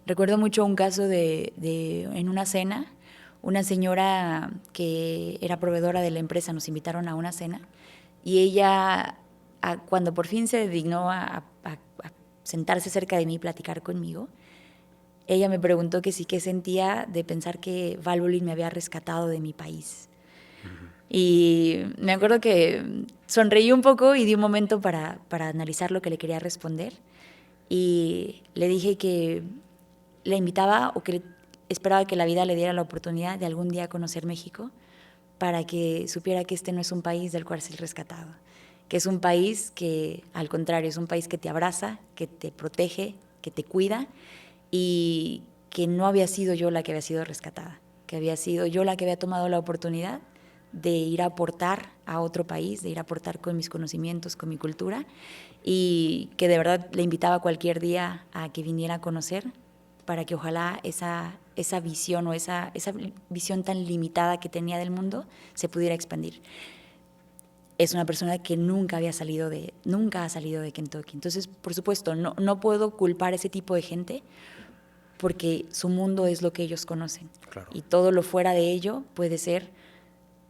Speaker 1: Recuerdo mucho un caso en una cena, una señora que era proveedora de la empresa, nos invitaron a una cena y ella, cuando por fin se dignó a sentarse cerca de mí y platicar conmigo, ella me preguntó que sí, qué sentía de pensar que Valvoline me había rescatado de mi país. Y me acuerdo que sonreí un poco y di un momento para analizar lo que le quería responder. Y le dije que le invitaba o que esperaba que la vida le diera la oportunidad de algún día conocer México para que supiera que este no es un país del cual ser rescatado, que es un país que, al contrario, es un país que te abraza, que te protege, que te cuida y que no había sido yo la que había sido rescatada, que había sido yo la que había tomado la oportunidad de ir a aportar a otro país, de ir a aportar con mis conocimientos, con mi cultura, y que de verdad le invitaba cualquier día a que viniera a conocer para que ojalá esa visión o esa visión tan limitada que tenía del mundo se pudiera expandir. Es una persona que nunca ha salido de Kentucky. Entonces, por supuesto, no puedo culpar a ese tipo de gente porque su mundo es lo que ellos conocen. Claro. Y todo lo fuera de ello puede ser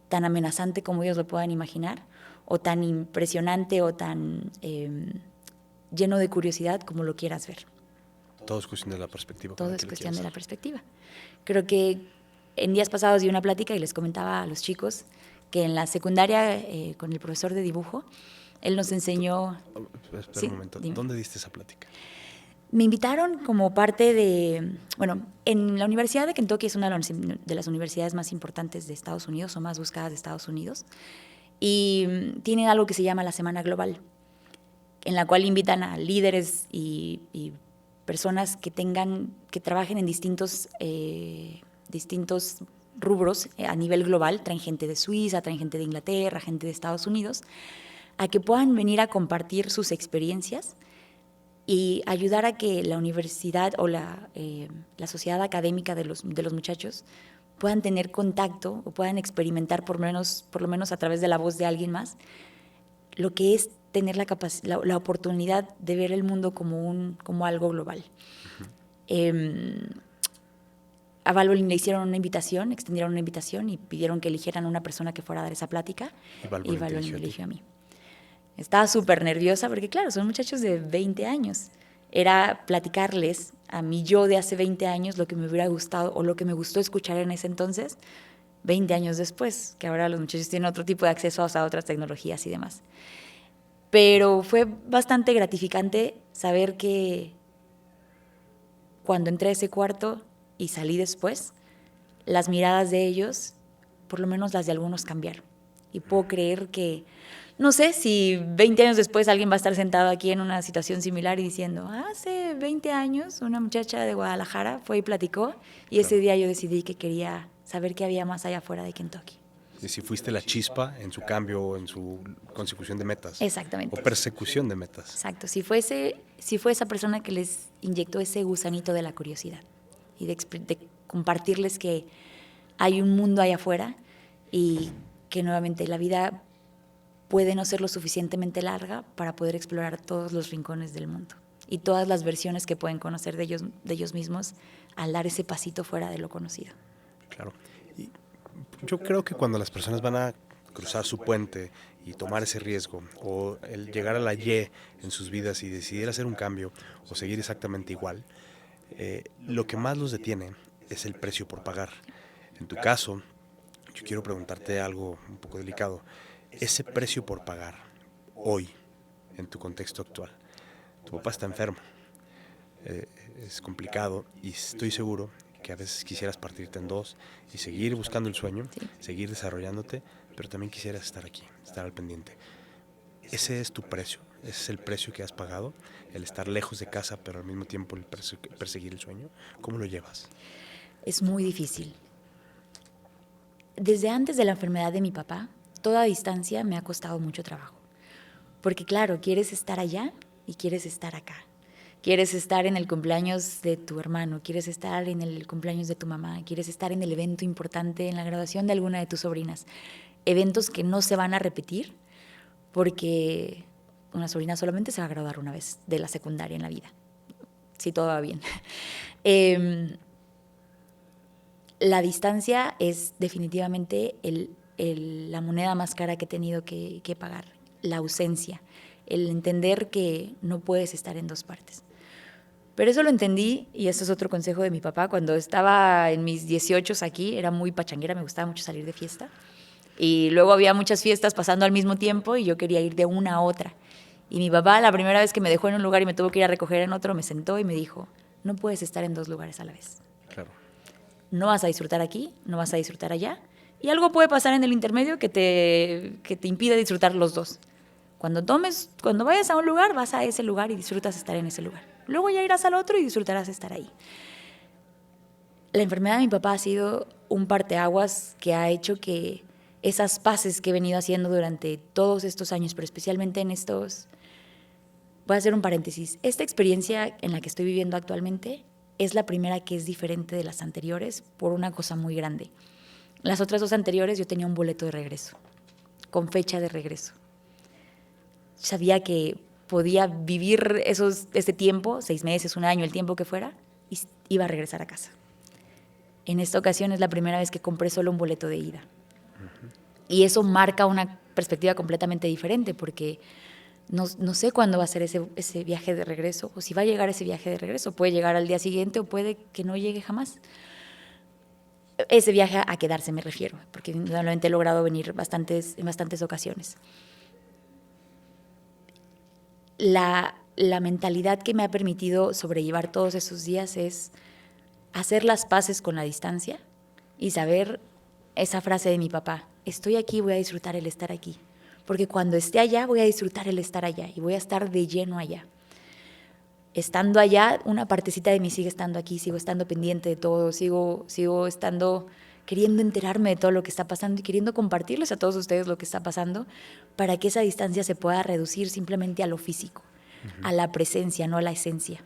Speaker 1: tan amenazante como ellos lo puedan imaginar, o tan impresionante o tan lleno de curiosidad como lo quieras ver.
Speaker 2: Todo es cuestión de la perspectiva.
Speaker 1: Todo es cuestión de la perspectiva. Creo que en días pasados di una plática y les comentaba a los chicos que en la secundaria, con el profesor de dibujo, él nos enseñó...
Speaker 2: Espera un momento, dime. ¿Dónde diste esa plática?
Speaker 1: Me invitaron como parte de... Bueno, en la Universidad de Kentucky es una de las universidades más importantes de Estados Unidos o más buscadas de Estados Unidos, y tienen algo que se llama la Semana Global, en la cual invitan a líderes y personas que trabajen en distintos rubros a nivel global. Traen gente de Suiza, traen gente de Inglaterra, gente de Estados Unidos, a que puedan venir a compartir sus experiencias y ayudar a que la universidad o la sociedad académica de los muchachos puedan tener contacto o puedan experimentar por lo menos a través de la voz de alguien más lo que es tener la oportunidad de ver el mundo como algo global. Uh-huh. A Valvoline le hicieron una invitación, extendieron una invitación y pidieron que eligieran una persona que fuera a dar esa plática, y Valvoline me eligió a mí. Estaba súper nerviosa porque, claro, son muchachos de 20 años. Era platicarles a mí yo de hace 20 años lo que me hubiera gustado o lo que me gustó escuchar en ese entonces, 20 años después, que ahora los muchachos tienen otro tipo de acceso a otras tecnologías y demás. Pero fue bastante gratificante saber que cuando entré a ese cuarto y salí después, las miradas de ellos, por lo menos las de algunos, cambiaron. Y puedo creer que, no sé si 20 años después alguien va a estar sentado aquí en una situación similar y diciendo, hace 20 años una muchacha de Guadalajara fue y platicó, y ese día yo decidí que quería saber qué había más allá afuera de Kentucky.
Speaker 2: Y si fuiste la chispa en su cambio o en su consecución de metas.
Speaker 1: Exactamente.
Speaker 2: O persecución de metas.
Speaker 1: Exacto. Si fue esa persona que les inyectó ese gusanito de la curiosidad y de compartirles que hay un mundo allá afuera y que nuevamente la vida puede no ser lo suficientemente larga para poder explorar todos los rincones del mundo y todas las versiones que pueden conocer de ellos mismos al dar ese pasito fuera de lo conocido.
Speaker 2: Claro. Y yo creo que cuando las personas van a cruzar su puente y tomar ese riesgo, o el llegar a la Y en sus vidas y decidir hacer un cambio o seguir exactamente igual, lo que más los detiene es el precio por pagar. En tu caso, yo quiero preguntarte algo un poco delicado. Ese precio por pagar hoy, en tu contexto actual. Tu papá está enfermo, es complicado y estoy seguro que a veces quisieras partirte en dos y seguir buscando el sueño,
Speaker 1: Sí.
Speaker 2: seguir desarrollándote, pero también quisieras estar aquí, estar al pendiente. Ese es tu precio, ese es el precio que has pagado, el estar lejos de casa, pero al mismo tiempo el perseguir el sueño. ¿Cómo lo llevas?
Speaker 1: Es muy difícil. Desde antes de la enfermedad de mi papá, toda distancia me ha costado mucho trabajo. Porque claro, quieres estar allá y quieres estar acá. Quieres estar en el cumpleaños de tu hermano, quieres estar en el cumpleaños de tu mamá, quieres estar en el evento importante, en la graduación de alguna de tus sobrinas. Eventos que no se van a repetir porque una sobrina solamente se va a graduar una vez de la secundaria en la vida, si todo va bien. La distancia es definitivamente la moneda más cara que he tenido que pagar, la ausencia, el entender que no puedes estar en dos partes. Pero eso lo entendí, y eso es otro consejo de mi papá, cuando estaba en mis 18 aquí, era muy pachanguera, me gustaba mucho salir de fiesta, y luego había muchas fiestas pasando al mismo tiempo y yo quería ir de una a otra. Y mi papá, la primera vez que me dejó en un lugar y me tuvo que ir a recoger en otro, me sentó y me dijo, no puedes estar en dos lugares a la vez.
Speaker 2: Claro.
Speaker 1: No vas a disfrutar aquí, no vas a disfrutar allá, y algo puede pasar en el intermedio que te impide disfrutar los dos. Cuando vayas a un lugar, vas a ese lugar y disfrutas estar en ese lugar. Luego ya irás al otro y disfrutarás estar ahí. La enfermedad de mi papá ha sido un parteaguas que ha hecho que esas paces que he venido haciendo durante todos estos años, pero especialmente en estos... Voy a hacer un paréntesis. Esta experiencia en la que estoy viviendo actualmente es la primera que es diferente de las anteriores por una cosa muy grande. Las otras dos anteriores yo tenía un boleto de regreso, con fecha de regreso. Sabía que podía vivir ese tiempo, 6 meses, un año, el tiempo que fuera, y iba a regresar a casa. En esta ocasión es la primera vez que compré solo un boleto de ida. Y eso marca una perspectiva completamente diferente, porque no sé cuándo va a ser ese viaje de regreso, o si va a llegar ese viaje de regreso. Puede llegar al día siguiente o puede que no llegue jamás. Ese viaje a quedarse me refiero, porque normalmente he logrado venir en bastantes ocasiones. La mentalidad que me ha permitido sobrellevar todos esos días es hacer las paces con la distancia y saber esa frase de mi papá, estoy aquí, voy a disfrutar el estar aquí, porque cuando esté allá voy a disfrutar el estar allá y voy a estar de lleno allá. Estando allá, una partecita de mí sigue estando aquí, sigo estando pendiente de todo, sigo estando queriendo enterarme de todo lo que está pasando y queriendo compartirles a todos ustedes lo que está pasando para que esa distancia se pueda reducir simplemente a lo físico, a la presencia, no a la esencia.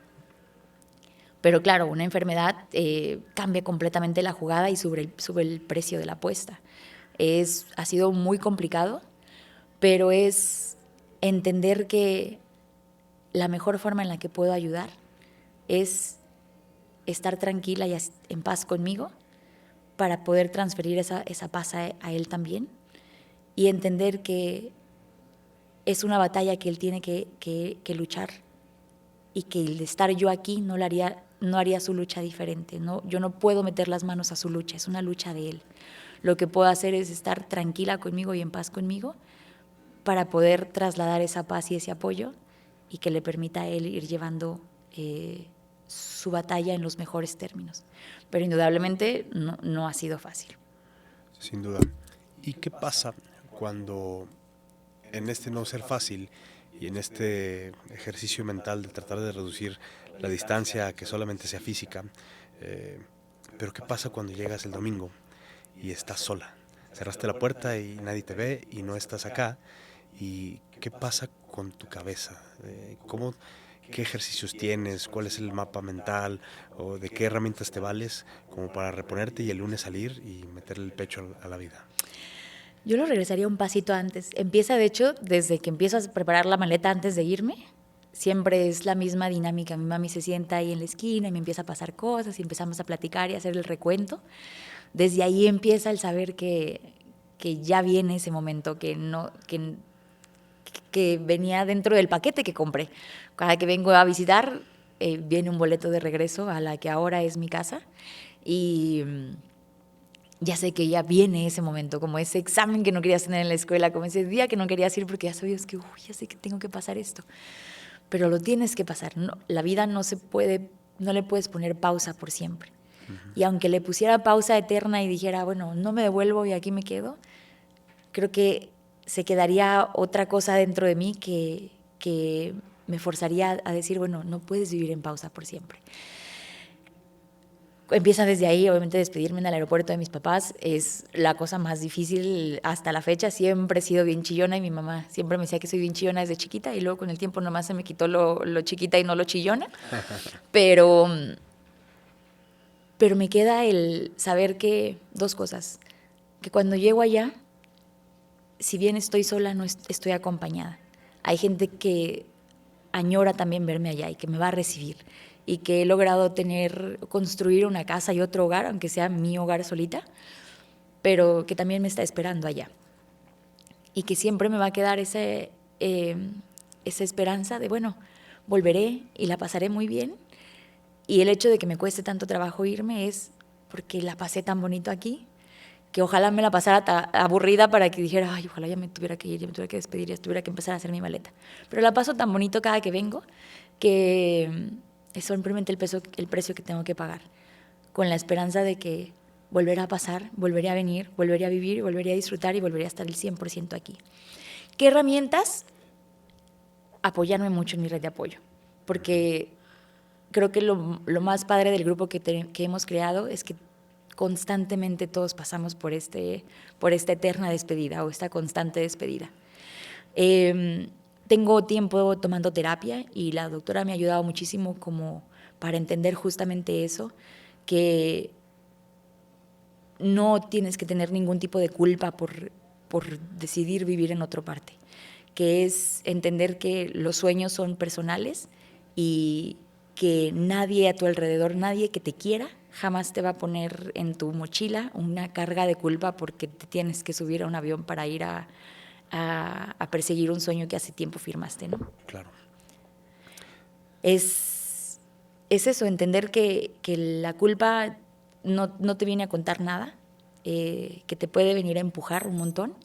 Speaker 1: Pero claro, una enfermedad cambia completamente la jugada y sube el precio de la apuesta. Ha sido muy complicado, pero es entender que la mejor forma en la que puedo ayudar es estar tranquila y en paz conmigo para poder transferir esa paz a él también y entender que es una batalla que él tiene que luchar y que el estar yo aquí no haría su lucha diferente. Yo no puedo meter las manos a su lucha, es una lucha de él. Lo que puedo hacer es estar tranquila conmigo y en paz conmigo para poder trasladar esa paz y ese apoyo y que le permita a él ir llevando su batalla en los mejores términos. Pero indudablemente no ha sido fácil.
Speaker 2: Sin duda. ¿Y qué pasa cuando en este no ser fácil y en este ejercicio mental de tratar de reducir la distancia a que solamente sea física, pero qué pasa cuando llegas el domingo y estás sola? cerraste la puerta y nadie te ve y no estás acá. ¿Y qué pasa con tu cabeza? ¿Qué ejercicios tienes? ¿Cuál es el mapa mental? ¿O de qué herramientas te vales como para reponerte y el lunes salir y meterle el pecho a la vida?
Speaker 1: Yo lo regresaría un pasito antes. Empieza, de hecho, desde que empiezo a preparar la maleta antes de irme. Siempre es la misma dinámica. Mi mami se sienta ahí en la esquina y me empieza a pasar cosas y empezamos a platicar y a hacer el recuento. Desde ahí empieza el saber que ya viene ese momento, que venía dentro del paquete que compré. Cada que vengo a visitar, viene un boleto de regreso a la que ahora es mi casa. Y ya sé que ya viene ese momento, como ese examen que no querías tener en la escuela, como ese día que no querías ir porque ya sabías que, ya sé que tengo que pasar esto. Pero lo tienes que pasar. No, la vida no le puedes poner pausa por siempre. Y aunque le pusiera pausa eterna y dijera, bueno, no me devuelvo y aquí me quedo, creo que se quedaría otra cosa dentro de mí que me forzaría a decir, bueno, no puedes vivir en pausa por siempre. Empieza desde ahí, obviamente despedirme en el aeropuerto de mis papás es la cosa más difícil hasta la fecha. Siempre he sido bien chillona y mi mamá siempre me decía que soy bien chillona desde chiquita y luego con el tiempo nomás se me quitó lo chiquita y no lo chillona. Pero me queda el saber que dos cosas, que cuando llego allá, si bien estoy sola, no estoy acompañada. Hay gente que añora también verme allá y que me va a recibir y que he logrado construir una casa y otro hogar, aunque sea mi hogar solita, pero que también me está esperando allá. Y que siempre me va a quedar esa esperanza de, bueno, volveré y la pasaré muy bien. Y el hecho de que me cueste tanto trabajo irme es porque la pasé tan bonito aquí, que ojalá me la pasara aburrida para que dijera, ay, ojalá ya me tuviera que ir, ya me tuviera que despedir, ya tuviera que empezar a hacer mi maleta. Pero la paso tan bonito cada que vengo que es simplemente el precio que tengo que pagar, con la esperanza de que volverá a pasar, volveré a venir, volveré a vivir, volveré a disfrutar y volveré a estar el 100% aquí. ¿Qué herramientas? Apoyarme mucho en mi red de apoyo, porque creo que lo más padre del grupo que hemos creado es que constantemente todos pasamos por esta eterna despedida o esta constante despedida. Tengo tiempo tomando terapia y la doctora me ha ayudado muchísimo como para entender justamente eso, que no tienes que tener ningún tipo de culpa por decidir vivir en otra parte, que es entender que los sueños son personales y que nadie a tu alrededor, nadie que te quiera, jamás te va a poner en tu mochila una carga de culpa porque te tienes que subir a un avión para ir a perseguir un sueño que hace tiempo firmaste, ¿no?
Speaker 2: Claro.
Speaker 1: Es eso, entender que la culpa no te viene a contar nada, que te puede venir a empujar un montón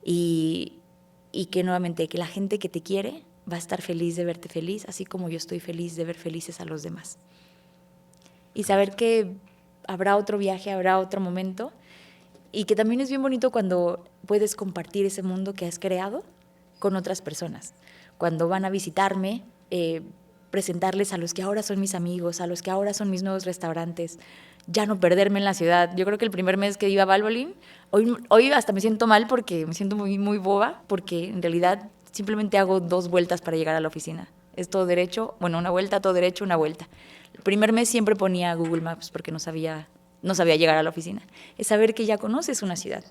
Speaker 1: y que nuevamente que la gente que te quiere va a estar feliz de verte feliz, así como yo estoy feliz de ver felices a los demás. Y saber que habrá otro viaje, habrá otro momento, y que también es bien bonito cuando puedes compartir ese mundo que has creado con otras personas. Cuando van a visitarme, presentarles a los que ahora son mis amigos, a los que ahora son mis nuevos restaurantes, ya no perderme en la ciudad. Yo creo que el primer mes que iba a Valvoline, hoy hasta me siento mal porque me siento muy, muy boba, porque en realidad simplemente hago 2 vueltas para llegar a la oficina. Es todo derecho, bueno, una vuelta, todo derecho, una vuelta. El primer mes siempre ponía Google Maps porque no sabía llegar a la oficina. Es saber que ya conoces una ciudad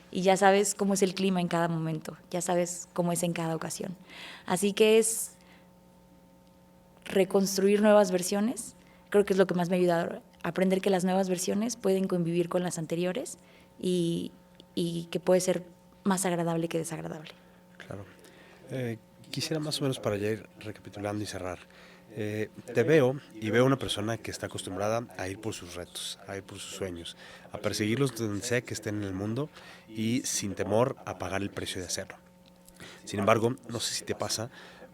Speaker 1: y ya sabes cómo es el clima en cada momento, ya sabes cómo es en cada ocasión. Así que es reconstruir nuevas versiones. Creo que es lo que más me ha ayudado, aprender que las nuevas versiones pueden convivir con las anteriores y que puede ser más agradable que desagradable.
Speaker 2: Claro. Quisiera más o menos para ya ir recapitulando y cerrar. Te veo y veo una persona que está acostumbrada a ir por sus retos, a ir por sus sueños, a perseguirlos donde sea que estén en el mundo y sin temor a pagar el precio de hacerlo. Sin embargo, no sé si te pasa,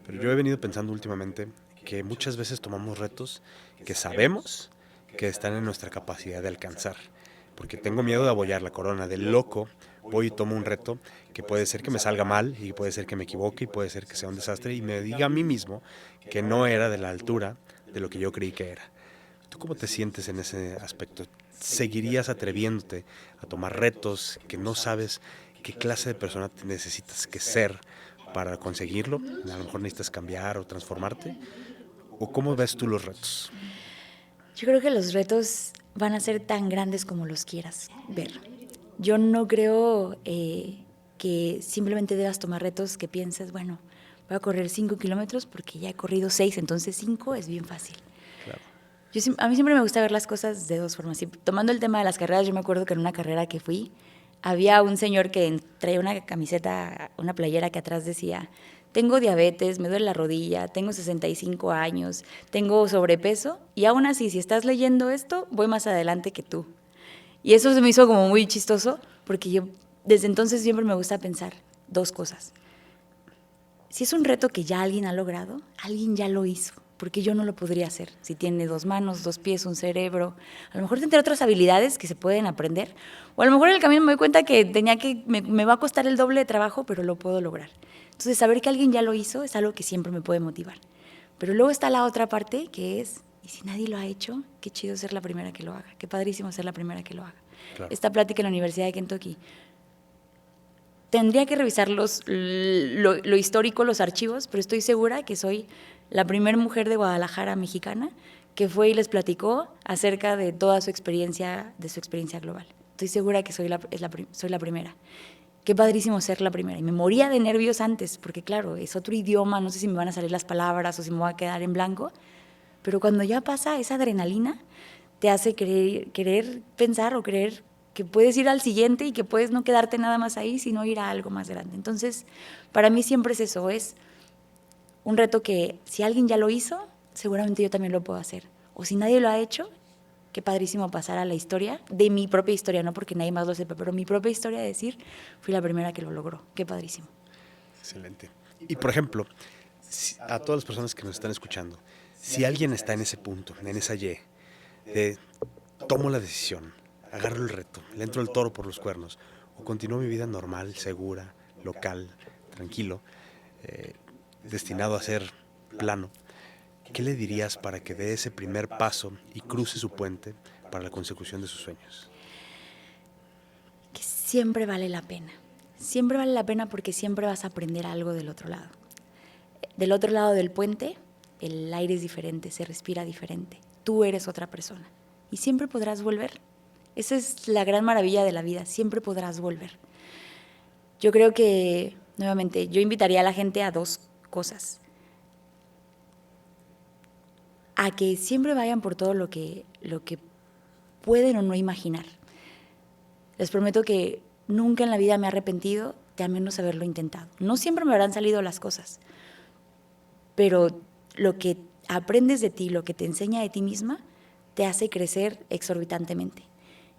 Speaker 2: pero yo he venido pensando últimamente que muchas veces tomamos retos que sabemos que están en nuestra capacidad de alcanzar, porque tengo miedo de abollar la corona, del loco. Voy y tomo un reto que puede ser que me salga mal y puede ser que me equivoque y puede ser que sea un desastre y me diga a mí mismo que no era de la altura de lo que yo creí que era. ¿Tú cómo te sientes en ese aspecto? ¿seguirías atreviéndote a tomar retos que no sabes qué clase de persona te necesitas que ser para conseguirlo? A lo mejor necesitas cambiar o transformarte. ¿O cómo ves tú los retos?
Speaker 1: Yo creo que los retos van a ser tan grandes como los quieras ver. Yo no creo que simplemente debas tomar retos que pienses, bueno, voy a correr 5 kilómetros porque ya he corrido 6, entonces 5 es bien fácil.
Speaker 2: Claro.
Speaker 1: A mí siempre me gusta ver las cosas de dos formas. Y tomando el tema de las carreras, yo me acuerdo que en una carrera que fui, había un señor que traía una camiseta, una playera que atrás decía: tengo diabetes, me duele la rodilla, tengo 65 años, tengo sobrepeso, y aún así, si estás leyendo esto, voy más adelante que tú. Y eso se me hizo como muy chistoso, porque yo desde entonces siempre me gusta pensar dos cosas. Si es un reto que ya alguien ha logrado, alguien ya lo hizo, porque yo no lo podría hacer. Si tiene 2 manos, 2 pies, un cerebro, a lo mejor tendré otras habilidades que se pueden aprender, o a lo mejor en el camino me doy cuenta que me va a costar el doble de trabajo, pero lo puedo lograr. Entonces, saber que alguien ya lo hizo es algo que siempre me puede motivar. Pero luego está la otra parte, que es, ¿y si nadie lo ha hecho? Qué chido ser la primera que lo haga, qué padrísimo ser la primera que lo haga. Claro. Esta plática en la Universidad de Kentucky, tendría que revisar lo histórico, los archivos, pero estoy segura que soy la primera mujer de Guadalajara mexicana que fue y les platicó acerca de toda su experiencia global. Estoy segura que soy la primera. Qué padrísimo ser la primera. Y me moría de nervios antes, porque claro, es otro idioma, no sé si me van a salir las palabras o si me voy a quedar en blanco, pero cuando ya pasa esa adrenalina, te hace querer pensar o creer que puedes ir al siguiente y que puedes no quedarte nada más ahí, sino ir a algo más grande. Entonces, para mí siempre es eso, es un reto que si alguien ya lo hizo, seguramente yo también lo puedo hacer. O si nadie lo ha hecho, qué padrísimo pasar a la historia, de mi propia historia, no porque nadie más lo sepa, pero mi propia historia de decir, fui la primera que lo logró. Qué padrísimo.
Speaker 2: Excelente. Y por ejemplo, a todas las personas que nos están escuchando, si alguien está en ese punto, en esa Y, de tomo la decisión, agarro el reto, le entro el toro por los cuernos, o continúo mi vida normal, segura, local, tranquilo, destinado a ser plano, ¿qué le dirías para que dé ese primer paso y cruce su puente para la consecución de sus sueños?
Speaker 1: Que siempre vale la pena. Siempre vale la pena porque siempre vas a aprender algo del otro lado. Del otro lado del puente, el aire es diferente, se respira diferente. Tú eres otra persona y siempre podrás volver. Esa es la gran maravilla de la vida, siempre podrás volver. Yo creo que, nuevamente, yo invitaría a la gente a dos cosas. A que siempre vayan por todo lo que pueden o no imaginar. Les prometo que nunca en la vida me he arrepentido de al menos haberlo intentado. No siempre me habrán salido las cosas, pero lo que aprendes de ti, lo que te enseña de ti misma, te hace crecer exorbitantemente.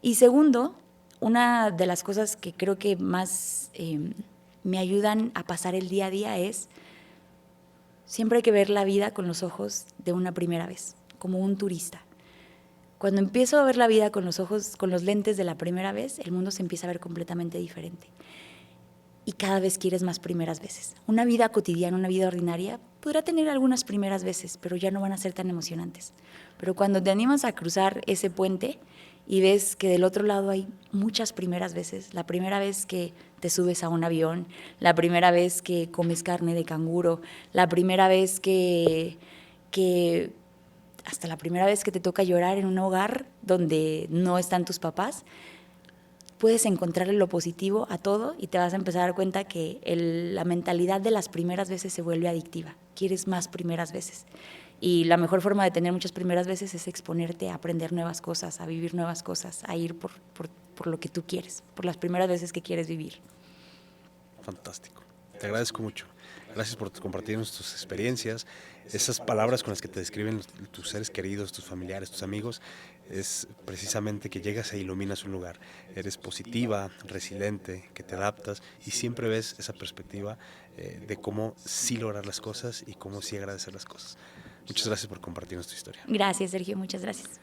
Speaker 1: Y segundo, una de las cosas que creo que más me ayudan a pasar el día a día es siempre hay que ver la vida con los ojos de una primera vez, como un turista. Cuando empiezo a ver la vida con los ojos, con los lentes de la primera vez, el mundo se empieza a ver completamente diferente. Y cada vez quieres más primeras veces. Una vida cotidiana, una vida ordinaria, podrá tener algunas primeras veces, pero ya no van a ser tan emocionantes. Pero cuando te animas a cruzar ese puente y ves que del otro lado hay muchas primeras veces, la primera vez que te subes a un avión, la primera vez que comes carne de canguro, la primera vez que hasta la primera vez que te toca llorar en un hogar donde no están tus papás, puedes encontrarle lo positivo a todo y te vas a empezar a dar cuenta que la mentalidad de las primeras veces se vuelve adictiva. Quieres más primeras veces. Y la mejor forma de tener muchas primeras veces es exponerte a aprender nuevas cosas, a vivir nuevas cosas, a ir por lo que tú quieres, por las primeras veces que quieres vivir.
Speaker 2: Fantástico. Te agradezco mucho. Gracias por compartirnos tus experiencias, esas palabras con las que te describen tus seres queridos, tus familiares, tus amigos. Es precisamente que llegas e iluminas un lugar. Eres positiva, resiliente, que te adaptas y siempre ves esa perspectiva de cómo sí lograr las cosas y cómo sí agradecer las cosas. Muchas gracias por compartirnos tu historia.
Speaker 1: Gracias, Sergio. Muchas gracias.